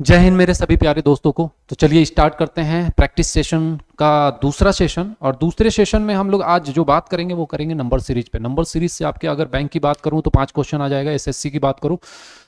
जय हिंद मेरे सभी प्यारे दोस्तों को। तो चलिए स्टार्ट करते हैं प्रैक्टिस सेशन का दूसरा सेशन। और दूसरे सेशन में हम लोग आज जो बात करेंगे वो करेंगे नंबर सीरीज पे। नंबर सीरीज से आपके अगर बैंक की बात करूं तो 5 क्वेश्चन आ जाएगा, एसएससी की बात करूं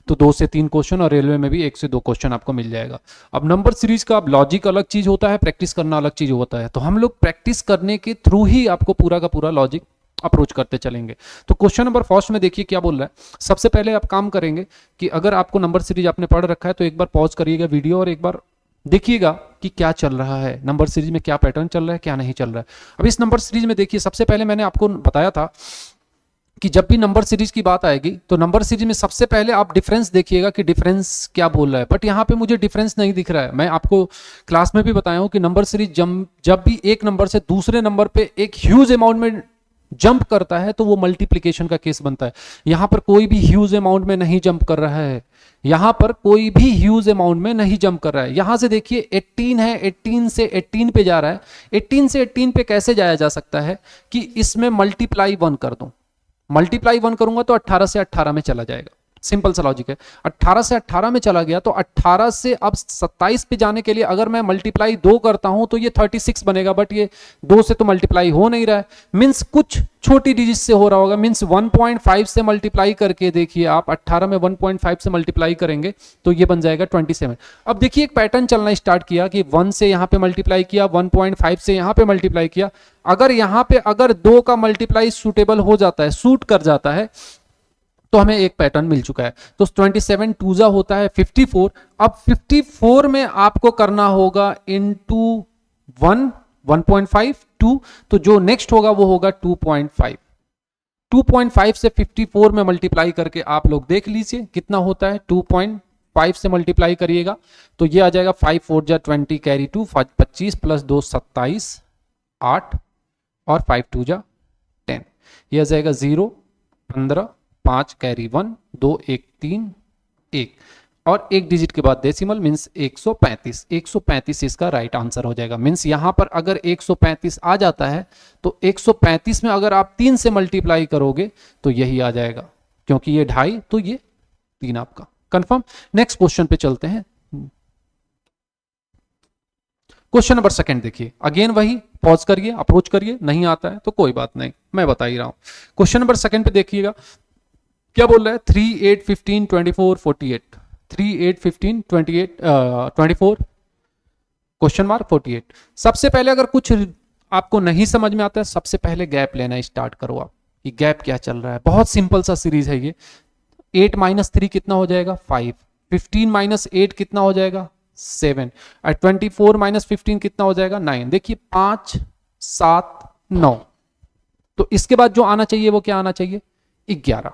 तो 2 से 3 क्वेश्चन, और रेलवे में भी 1 से 2 क्वेश्चन आपको मिल जाएगा। अब नंबर सीरीज का अब लॉजिक अलग चीज होता है, प्रैक्टिस करना अलग चीज होता है। तो हम लोग प्रैक्टिस करने के थ्रू ही आपको पूरा का पूरा लॉजिक अप्रोच करते चलेंगे। तो क्वेश्चन नंबर फर्स्ट में देखिए क्या बोल रहा है। सबसे पहले आप काम करेंगे कि अगर आपको नंबर सीरीज आपने पढ़ रखा है तो एक बार पॉज करिएगा वीडियो और एक बार देखिएगा कि क्या चल रहा है, नंबर सीरीज में क्या पैटर्न चल रहा है, क्या नहीं चल रहा है। अब इस नंबर सीरीज में देखिए, सबसे पहले मैंने आपको बताया था कि जब भी नंबर सीरीज की बात आएगी तो नंबर सीरीज में सबसे पहले आप डिफरेंस देखिएगा कि डिफरेंस क्या बोल रहा है। बट यहाँ पे मुझे डिफरेंस नहीं दिख रहा है। मैं आपको क्लास में भी बताया हूँ कि नंबर सीरीज जब भी एक नंबर से दूसरे नंबर पे एक ह्यूज अमाउंट में जंप करता है तो वो मल्टीप्लिकेशन का केस बनता है। यहां पर कोई भी ह्यूज अमाउंट में नहीं जंप कर रहा है, यहां पर कोई भी ह्यूज अमाउंट में नहीं जंप कर रहा है। यहां से देखिए 18 है, 18 से 18 पे जा रहा है। 18 से 18 पे कैसे जाया जा सकता है कि इसमें मल्टीप्लाई 1 कर दूं, मल्टीप्लाई 1 करूंगा तो 18 से 18 में चला जाएगा। सिंपल सा लॉजिक है। 18 से 18 में चला गया तो 18 से अब 27 पे जाने के लिए अगर मैं मल्टीप्लाई 2 करता हूं तो ये 36 बनेगा। बट ये 2 से तो मल्टीप्लाई हो नहीं रहा है, मींस कुछ छोटी डिजिट से हो रहा होगा। मींस 1.5 से मल्टीप्लाई करके देखिए आप, 18 में 1.5 से मल्टीप्लाई करेंगे तो ये बन जाएगा 27। अब देखिए एक पैटर्न चलना स्टार्ट किया कि 1 से यहां पे मल्टीप्लाई किया, 1.5 से यहां पे मल्टीप्लाई किया। अगर यहां पे अगर 2 का मल्टीप्लाई सूटेबल हो जाता है, सूट कर जाता है, तो हमें एक पैटर्न मिल चुका है। तो 27 टूजा होता है 54। अब 54 में आपको करना होगा इनटू 1, 1.5, 2, तो जो नेक्स्ट होगा वो होगा 2.5। 2.5 से 54 में मल्टीप्लाई करके आप लोग देख लीजिए कितना होता है। 2.5 से मल्टीप्लाई करिएगा तो ये आ जाएगा 5 4 जा 20 कैरी 2, 25 प्लस 2 27, 8 और 5 2 जा 10। ये आ जाएगा 0, 15, 5 कैरी 1, 2 1 3 1 और एक डिजिट के बाद डेसिमल, मींस 135। 135 इसका राइट आंसर हो जाएगा। मींस यहां पर अगर 135 आ जाता है तो 135 में अगर आप 3 से मल्टीप्लाई करोगे तो यही आ जाएगा, क्योंकि ये 2.5 तो ये 3 आपका कंफर्म। नेक्स्ट क्वेश्चन पे चलते हैं। क्वेश्चन नंबर सेकंड देखिए, अगेन वही पॉज करिए, अप्रोच करिए। नहीं आता है तो कोई बात नहीं, मैं बता ही रहा हूं। क्वेश्चन नंबर सेकंड पे देखिएगा क्या बोल रहा है। 3 8 15 24 48, 3 8 15 28 24 क्वेश्चन मार्क 48। सबसे पहले अगर कुछ आपको नहीं समझ में आता है, सबसे पहले गैप लेना स्टार्ट करो आप कि गैप क्या चल रहा है। बहुत सिंपल सा सीरीज है ये। 8 माइनस 3 कितना हो जाएगा 5, 15 माइनस 8 कितना हो जाएगा 7, और 24 माइनस 15 कितना हो जाएगा 9। देखिए 5 7 9, तो इसके बाद जो आना चाहिए वो क्या आना चाहिए 11।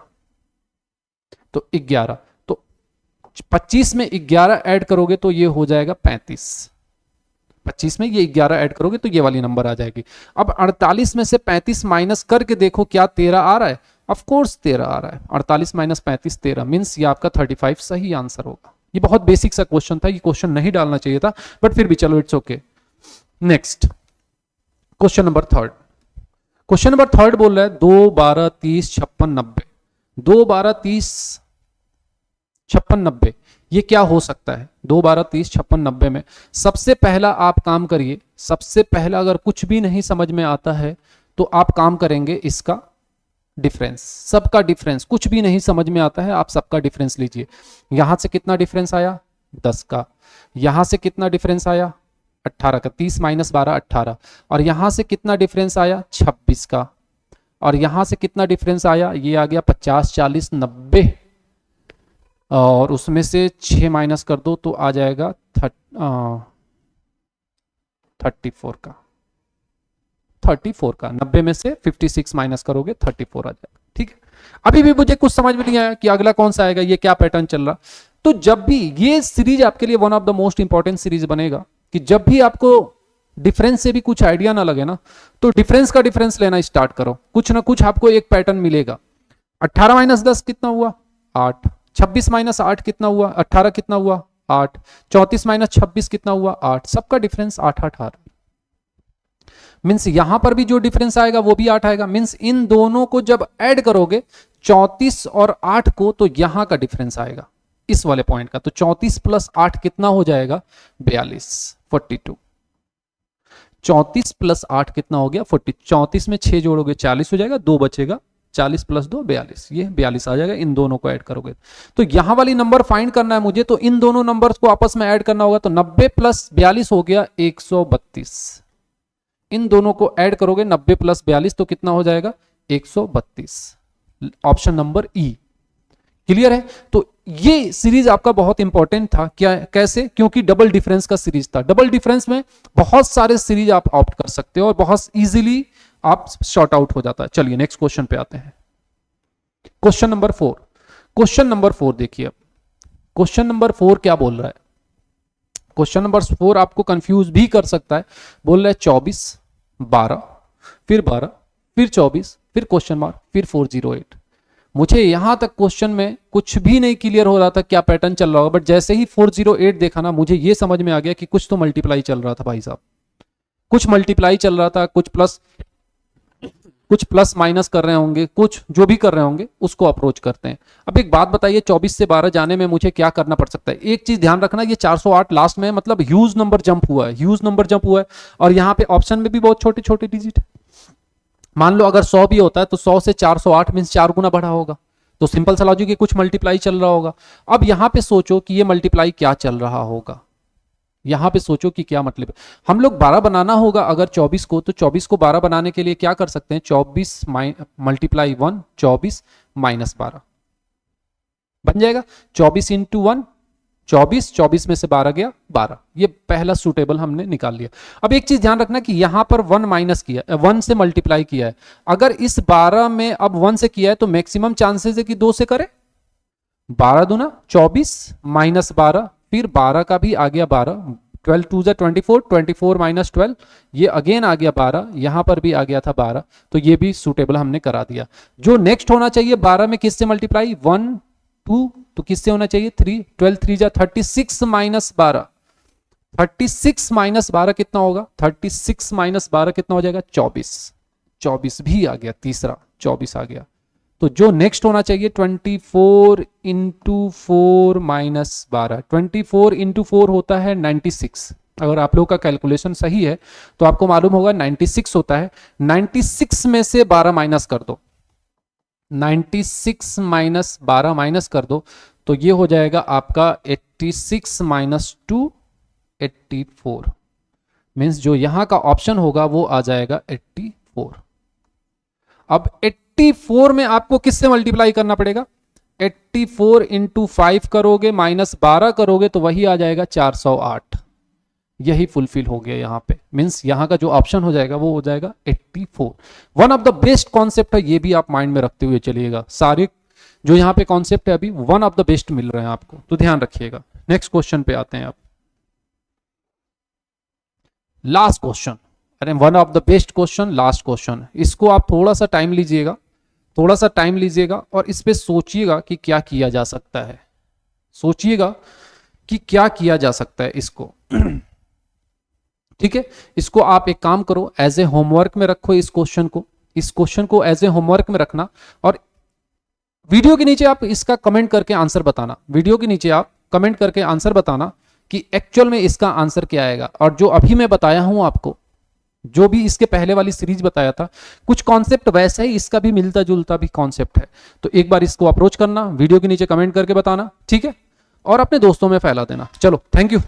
तो 11, तो 25 में 11 ऐड करोगे तो ये हो जाएगा 35। 25 में ये 11 ऐड करोगे तो ये वाली नंबर आ जाएगी। अब 48 में से 35 माइनस करके देखो क्या 13 आ रहा है। ऑफ कोर्स 13 आ रहा है। 48 माइनस 35 13, मींस ये आपका 35 सही आंसर होगा। ये बहुत बेसिक सा क्वेश्चन था, ये क्वेश्चन नहीं डालना चाहिए था, बट फिर भी चलो it's okay. Next question number third. Question number third बोल रहा है 2 12 30 56 90। 2 12 30 56 90 ये क्या हो सकता है। 2 12 30 56 90 में सबसे पहला आप काम करिए, सबसे पहला अगर कुछ भी नहीं समझ में आता है तो आप काम करेंगे इसका डिफरेंस। सबका डिफरेंस, कुछ भी नहीं समझ में आता है आप सबका डिफरेंस लीजिए। यहां से कितना डिफरेंस आया 10 का, यहां से कितना डिफरेंस आया 18 का, 30 माइनस 12 18, और यहां से कितना डिफरेंस आया 26 का, और यहां से कितना डिफरेंस आया ये आ गया 50 40 90, और उसमें से 6 माइनस कर दो तो आ जाएगा 34 का। 34 का 90 में से 56 माइनस करोगे 34 आ जाएगा। ठीक है, अभी भी मुझे कुछ समझ में नहीं आया कि अगला कौन सा आएगा, ये क्या पैटर्न चल रहा। तो जब भी ये सीरीज आपके लिए one of the most important series बनेगा कि जब भी आपको डिफरेंस से भी कुछ आइडिया ना लगे ना, तो डिफरेंस का डिफरेंस लेना स्टार्ट करो। कुछ ना कुछ आपको एक पैटर्न मिलेगा। 18 माइनस 10 कितना हुआ 8, 26 माइनस 8 कितना हुआ 18 कितना हुआ 8, 34 माइनस 26 कितना हुआ 8, सबका डिफरेंस 8 8 8। मीन्स यहां पर भी जो डिफरेंस आएगा वो भी 8 आएगा। मीन्स इन दोनों को जब ऐड करोगे 34 और 8 को, तो यहां का डिफरेंस आएगा। इस वाले पॉइंट का। तो 34 प्लस 8 कितना हो जाएगा? 42, 42। 34 प्लस 8 कितना हो गया? 40। 34 में 6 जोड़ोगे 40 हो जाएगा, 2 बचेगा, 40 प्लस 2 42, ये 42 आ जाएगा। इन दोनों को ऐड करोगे तो यहां वाली नंबर फाइंड करना है मुझे, तो इन दोनों नंबर्स को आपस में ऐड करना होगा। तो 90 प्लस 42 हो गया 132। इन दोनों को ऐड करोगे 90 प्लस 42 तो कितना हो जाएगा? 132। ऑप्शन नंबर ई। क्लियर है? तो ये सीरीज आपका बहुत इंपॉर्टेंट था। क्या? कैसे? क्योंकि डबल डिफरेंस का सीरीज था। डबल डिफरेंस में बहुत सारे सीरीज आप ऑप्ट कर सकते हो और बहुत इजीली आप शॉर्ट आउट हो जाता है। चलिए नेक्स्ट क्वेश्चन पे आते हैं। Question number 4। क्वेश्चन नंबर 4 देखिए। अब क्वेश्चन नंबर 4 क्या बोल रहा है? क्वेश्चन नंबर 4 आपको कंफ्यूज भी कर सकता है। बोल रहा है 24, 12, फिर 12, फिर 24, फिर क्वेश्चन मार्क, फिर 408। मुझे यहां तक क्वेश्चन में कुछ भी नहीं क्लियर हो रहा था क्या पैटर्न चल रहा होगा, बट जैसे ही 408 देखा ना, मुझे ये समझ में आ गया कि कुछ तो मल्टीप्लाई चल रहा था भाई साहब। कुछ मल्टीप्लाई चल रहा था, कुछ प्लस माइनस कर रहे होंगे, कुछ जो भी कर रहे होंगे उसको अप्रोच करते हैं। अब एक बात बताइए, 24 से 12 जाने में मुझे क्या करना पड़ सकता है? एक चीज ध्यान रखना, ये 408 लास्ट में मतलब ह्यूज नंबर जंप हुआ है, ह्यूज नंबर जंप हुआ है। और यहाँ पे ऑप्शन में भी बहुत छोटे छोटे डिजिट है। मान लो अगर 100 भी होता है तो 100 से 408 मीन्स 4 गुना बढ़ा होगा। तो सिंपल सा लॉजिक है, कुछ मल्टीप्लाई चल रहा होगा। अब यहां पे सोचो कि ये मल्टीप्लाई क्या चल रहा होगा। यहां पे सोचो कि क्या मतलब है। हम लोग 12 बनाना होगा अगर 24 को, तो 24 को 12 बनाने के लिए क्या कर सकते हैं? 24 मल्टीप्लाई 1, 24 माइनस 12 बन जाएगा। 24 इंटू 1 24, 24 में से 12 गया 12। ये पहला सूटेबल हमने निकाल लिया। अब एक चीज ध्यान रखना कि यहां पर 1 माइनस किया, 1 से मल्टीप्लाई किया है। अगर इस 12 में अब 1 से किया है तो मैक्सिमम चांसेस है कि 2 से करे। 12 दूना 24 माइनस 12, फिर 12 का भी आ गया 12, 12 2 जा 24, 24 माइनस 12, ये अगेन आ गया 12, यहां पर भी आ गया था 12। तो ये भी सूटेबल हमने करा दिया। जो नेक्स्ट होना चाहिए 12 में किससे मल्टीप्लाई? 1 2, तो किससे होना चाहिए? 3, 12 3 जा 36 माइनस 12, 36 माइनस 12 कितना होगा? 36 माइनस 12 कितना हो जाएगा? 24। 24 भी आ गया, तीसरा 24 आ गया। तो जो नेक्स्ट होना चाहिए 24 इंटू 4 माइनस 12, 24 इंटू 4 होता है 96। अगर आप लोगों का कैलकुलेशन सही है तो आपको मालूम होगा 96 होता है। 96 में से 12 माइनस कर दो, 96 माइनस 12 माइनस कर दो तो ये हो जाएगा आपका 86 माइनस 2 84। मीन्स जो यहां का ऑप्शन होगा वो आ जाएगा 84। अब 84 में आपको किससे मल्टीप्लाई करना पड़ेगा? 84 इंटू 5 करोगे माइनस 12 करोगे तो वही आ जाएगा 408। यही फुलफिल हो गया यहां पे। मींस यहां का जो ऑप्शन हो जाएगा वो हो जाएगा 84। One of the best concept है, ये भी आप माइंड में रखते हुए चलिएगा। सारे जो यहां पे कॉन्सेप्ट है अभी वन ऑफ द बेस्ट मिल रहे हैं आपको, तो ध्यान रखिएगा। नेक्स्ट क्वेश्चन पे आते हैं आप। लास्ट क्वेश्चन, अरे one of the best question, last question. इसको आप थोड़ा सा टाइम लीजिएगा, थोड़ा सा टाइम लीजिएगा और इस पे सोचिएगा कि क्या किया जा सकता है। सोचिएगा कि क्या किया जा सकता है इसको। ठीक है, इसको आप एक काम करो, एज ए होमवर्क में रखो इस क्वेश्चन को। इस क्वेश्चन को एज ए होमवर्क में रखना और वीडियो के नीचे आप इसका कमेंट करके आंसर बताना। वीडियो के नीचे आप कमेंट करके आंसर बताना कि एक्चुअल में इसका आंसर क्या आएगा। और जो अभी मैं बताया हूं आपको, जो भी इसके पहले वाली सीरीज बताया था, कुछ कॉन्सेप्ट वैसा ही इसका भी मिलता जुलता भी कॉन्सेप्ट है। तो एक बार इसको अप्रोच करना, वीडियो के नीचे कमेंट करके बताना, ठीक है, और अपने दोस्तों में फैला देना। चलो, थैंक यू।